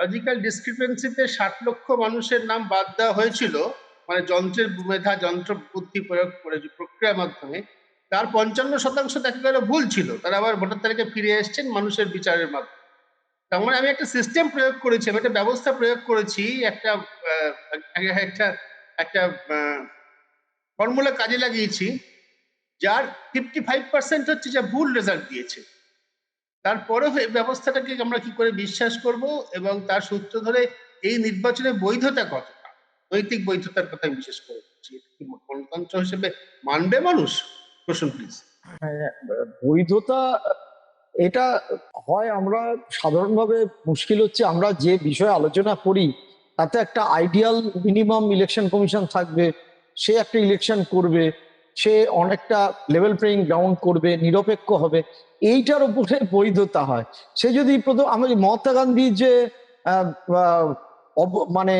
Logical ডিসক্রিপেন্সিতে 60 লক্ষ মানুষের নাম বাদ দেওয়া হয়েছিল, মানে যন্ত্রের মেধা, যন্ত্র বুদ্ধি প্রয়োগ করে প্রক্রিয়ার মাধ্যমে। তার 55% দেখা গেল ভুল ছিল, তারা আবার ভোটার তালিকায় ফিরে এসেছেন মানুষের বিচারের মাধ্যমে। তার মানে আমি একটা সিস্টেম প্রয়োগ করেছি, আমি একটা ব্যবস্থা প্রয়োগ করেছি, একটা একটা একটা ফর্মুলা কাজে লাগিয়েছি, যার 55% হচ্ছে যা ভুল রেজাল্ট দিয়েছে। তারপরেও এই ব্যবস্থাটাকে আমরা কি করে বিশ্বাস করব, এবং তার সূত্র ধরে এই নির্বাচনের বৈধতা কতটা, নৈতিক বৈধতার কথা আমি বিশেষ করে বলছি। গণতন্ত্র হিসেবে মানবে মানুষ? প্রশ্ন প্লিজ। বৈধতা এটা হয়, আমরা সাধারণভাবে মুশকিল হচ্ছে আমরা যে বিষয়ে আলোচনা করি তাতে একটা আইডিয়াল মিনিমাম ইলেকশন কমিশন থাকবে, সে একটা ইলেকশন করবে, সে অনেকটা লেভেল প্লেইং গ্রাউন্ড করবে, নিরপেক্ষ হবে, এইটার উপরে বৈধতা হয়। সে যদি প্রথম আমাদের মহাত্মা গান্ধী যে মানে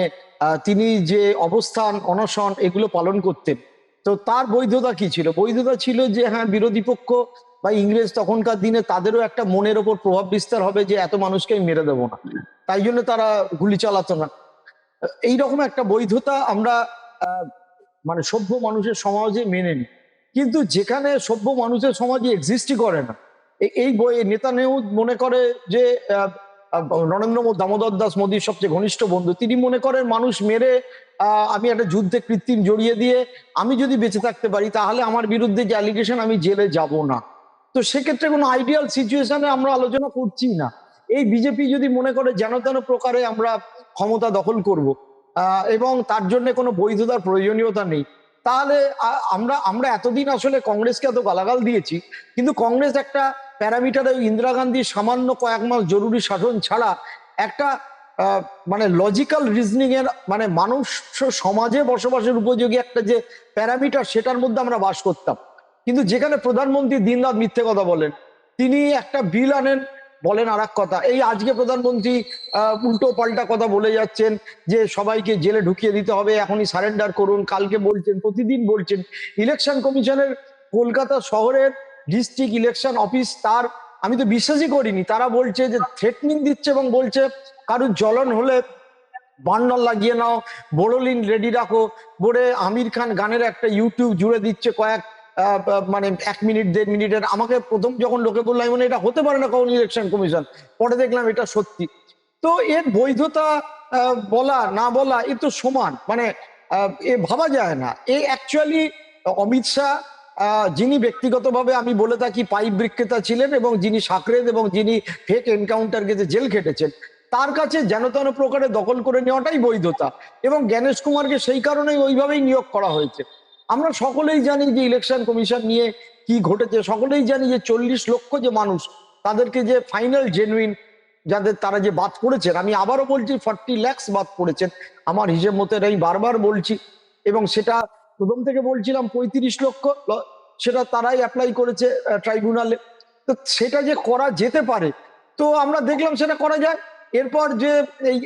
তিনি যে অবস্থান অনশন এগুলো পালন করতেন, তো তার বৈধতা কি ছিল? বৈধতা ছিল যে হ্যাঁ, বিরোধী পক্ষ বা ইংরেজ তখনকার দিনে তাদেরও একটা মনের ওপর প্রভাব বিস্তার হবে যে এত মানুষকে আমি মেরে দেবো না, তাই জন্য তারা গুলি চালাতো না। এইরকম একটা বৈধতা আমরা মানে সভ্য মানুষের সমাজে মেনে নিই। কিন্তু যেখানে সভ্য মানুষের সমাজে এক্সিস্টই করে না, এই নেতানিয়াহু মনে করে যে নরেন্দ্র দামোদর দাস মোদীর সবচেয়ে ঘনিষ্ঠ বন্ধু, তিনি মনে করেন মানুষ মেরে আমি একটা যুদ্ধে কৃত্রিম জড়িয়ে দিয়ে আমি যদি বেঁচে থাকতে পারি তাহলে আমার বিরুদ্ধে যে অ্যালিগেশন আমি জেলে যাব না। তো সেক্ষেত্রে কোনো আইডিয়াল সিচুয়েশনে আমরা আলোচনা করছি না। এই বিজেপি যদি মনে করে যেন তেন প্রকারে আমরা ক্ষমতা দখল করব এবং তার জন্য কোনো বৈধতার প্রয়োজনীয়তা নেই, তাহলে আমরা আমরা এতদিন আসলে কংগ্রেসকে এত গালাগাল দিয়েছি, কিন্তু কংগ্রেস একটা প্যারামিটারে ইন্দিরা গান্ধীর সামান্য কয়েক মাস জরুরি শাসন ছাড়া একটা মানে লজিক্যাল রিজনিং এর মানে মানুষ সমাজে বসবাসের উপযোগী একটা যে প্যারামিটার সেটার মধ্যে আমরা বাস করতাম। কিন্তু যেখানে প্রধানমন্ত্রী দিনরাত মিথ্যে কথা বলেন, তিনি একটা বিল আনেন, বলেন আর এক কথা। এই আজকে প্রধানমন্ত্রী উল্টো পাল্টা কথা বলে যাচ্ছেন যে সবাইকে জেলে ঢুকিয়ে দিতে হবে, এখনই সারেন্ডার করুন, কালকে বলছেন, প্রতিদিন বলছেন। ইলেকশন কমিশনের কলকাতা শহরের ডিস্ট্রিক্ট ইলেকশন অফিস, তার আমি তো বিশ্বাসই করিনি, তারা বলছে যে থ্রেটনিং দিচ্ছে এবং বলছে কারুর জ্বলন হলে বার্নার লাগিয়ে নাও, বোরোলিন রেডি রাখো, বলে আমির খান গানের একটা ইউটিউব জুড়ে দিচ্ছে কয়েক মানে 1 মিনিট 1.5 মিনিটের। আমাকে প্রথম যখন লোকে বললো আমি এটা হতে পারে না কোন ইলেকশন কমিশন, পরে দেখলাম এটা সত্যি। তো এর বৈধতা বলা না বলা এ তো সমান, মানে এ ভাবা যায় না। এ অ্যাকচুয়ালি অমিত শাহ, যিনি ব্যক্তিগতভাবে আমি বলে থাকি পাইপ বিক্রেতা ছিলেন এবং যিনি সাকরেদ এবং যিনি ফেক এনকাউন্টার গেছে জেল খেটেছেন, তার কাছে যেন তেন প্রকারে দখল করে নেওয়াটাই বৈধতা, এবং জ্ঞানেশ কুমারকে সেই কারণেই ওইভাবেই নিয়োগ করা হয়েছে। আমরা সকলেই জানি যে ইলেকশন কমিশন নিয়ে কি ঘটেছে, সকলেই জানি যে 40 লক্ষ যে মানুষ তাদেরকে যে ফাইনাল জেনুইন যাদের তারা যে বাদ পড়েছেন, আমি আবারও বলছি 40 লাখ বাদ পড়েছেন আমার হিসেব মতে, আমি বারবার বলছি, এবং সেটা প্রথম থেকে বলছিলাম 35 লক্ষ সেটা তারাই অ্যাপ্লাই করেছে ট্রাইব্যুনালে। তো সেটা যে করা যেতে পারে, তো আমরা দেখলাম সেটা করা যায়। এরপর যে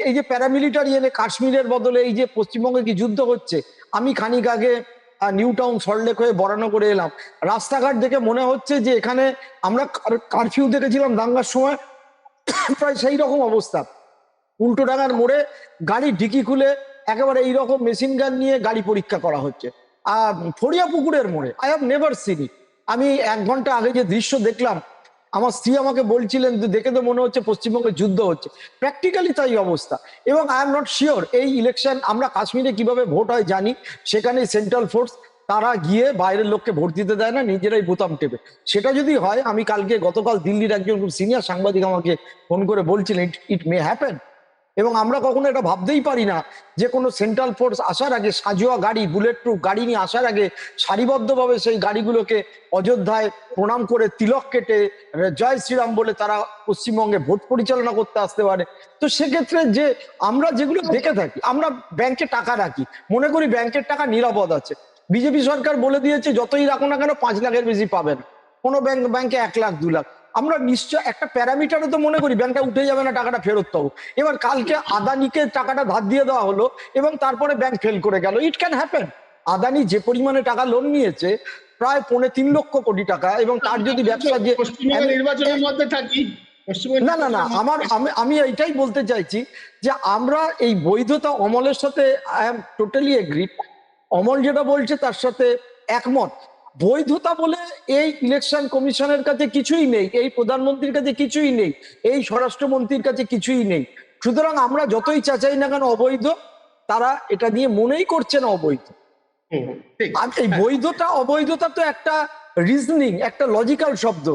এই যে প্যারামিলিটারি এনে কাশ্মীরের বদলে এই যে পশ্চিমবঙ্গে কি যুদ্ধ হচ্ছে, আমি খানিক আগে নিউ টাউন সল্টলেক হয়ে বরানগরে এলাম, রাস্তাঘাট দেখে মনে হচ্ছে যে এখানে আমরা কারফিউ দেখেছিলাম দাঙ্গার সময়, প্রায় সেই রকম অবস্থা। উল্টোডাঙ্গার মোড়ে গাড়ি ডিকি খুলে একেবারে এইরকম মেশিন গান নিয়ে গাড়ি পরীক্ষা করা হচ্ছে। ফড়িয়া পুকুরের মোড়ে আই হ্যাভ নেভার সিন ইট। আমি 1 ঘন্টা আগে যে দৃশ্য দেখলাম, আমার স্ত্রী আমাকে বলছিলেন দেখে তো মনে হচ্ছে পশ্চিমবঙ্গে যুদ্ধ হচ্ছে, প্র্যাকটিক্যালি তাই অবস্থা। এবং আই এম নট শিওর এই ইলেকশন, আমরা কাশ্মীরে কিভাবে ভোট হয় জানি, সেখানে সেন্ট্রাল ফোর্স তারা গিয়ে বাইরের লোককে ভোট দিতে দেয় না, নিজেরাই বোতাম টেপে। সেটা যদি হয়, আমি গতকাল দিল্লির একজন খুব সিনিয়র সাংবাদিক আমাকে ফোন করে বলছিলেন ইট মে হ্যাপেন। এবং আমরা কখনো এটা ভাবতেই পারি না যে কোনো সেন্ট্রাল ফোর্স আসার আগে, সাজোয়া গাড়ি, বুলেট প্রুফ গাড়ি নিয়ে আসার আগে সারিবদ্ধভাবে সেই গাড়িগুলোকে অযোধ্যায় প্রণাম করে তিলক কেটে জয় শ্রীরাম বলে তারা পশ্চিমবঙ্গে ভোট পরিচালনা করতে আসতে পারে। তো সেক্ষেত্রে যে আমরা যেগুলো দেখে থাকি, আমরা ব্যাংকে টাকা রাখি, মনে করি ব্যাংকের টাকা নিরাপদ আছে। বিজেপি সরকার বলে দিয়েছে যতই রাখো না কেন 5 লাখের বেশি পাবে না, কোনো ব্যাংকে 1 লাখ 2 লাখ। আমরা নিশ্চয় একটা প্যারামিটারে তো মনে করি ব্যাংকটা উঠে যাবে না, টাকাটা ফেরত পাবো। এবার কালকে আদানিকে টাকাটা ধার দিয়ে দেওয়া হলো এবং তারপরে ব্যাংক ফেল করে গেল, ইট ক্যান হ্যাপেন। আদানি যে পরিমাণে টাকা লোন নিয়েছে প্রায় 3.25 লক্ষ কোটি টাকা, এবং তার যদি ব্যবসা যে নির্বাচনের মধ্যে থাকি, পশ্চিমবঙ্গে না না না, আমি এইটাই বলতে চাইছি যে আমরা এই বৈধতা অমলের সাথে I am totally agri. Amal যেটা বলছে তার সাথে একমত। বৈধতা বলে এই ইলেকশন কমিশনের কাছে কিছুই নেই, এই প্রধানমন্ত্রীর কাছে কিছুই নেই, এই স্বরাষ্ট্রমন্ত্রীর কাছে কিছুই নেই। সুতরাং আমরা যতই চাচাই না কেন অবৈধ, তারা এটা নিয়ে মনেই করছে না অবৈধ। ঠিক। আর এই বৈধতা অবৈধতা তো একটা রিজনিং, একটা লজিক্যাল শব্দ।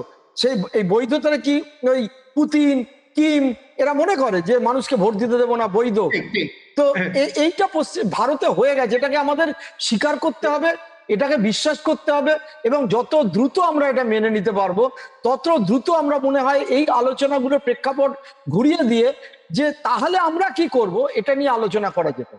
সেই এই বৈধতাটা কি ওই পুতিন কিম এরা মনে করে যে মানুষকে ভোট দিতে দেবো না বৈধ? ঠিক ঠিক তো হ্যাঁ, এইটা পশ্চিম ভারতে হয়ে গেছে, এটাকে আমাদের স্বীকার করতে হবে, এটাকে বিশ্বাস করতে হবে, এবং যত দ্রুত আমরা এটা মেনে নিতে পারবো তত দ্রুত আমরা মনে হয় এই আলোচনাগুলোর প্রেক্ষাপট ঘুরিয়ে দিয়ে যে তাহলে আমরা কি করব এটা নিয়ে আলোচনা করা যেত।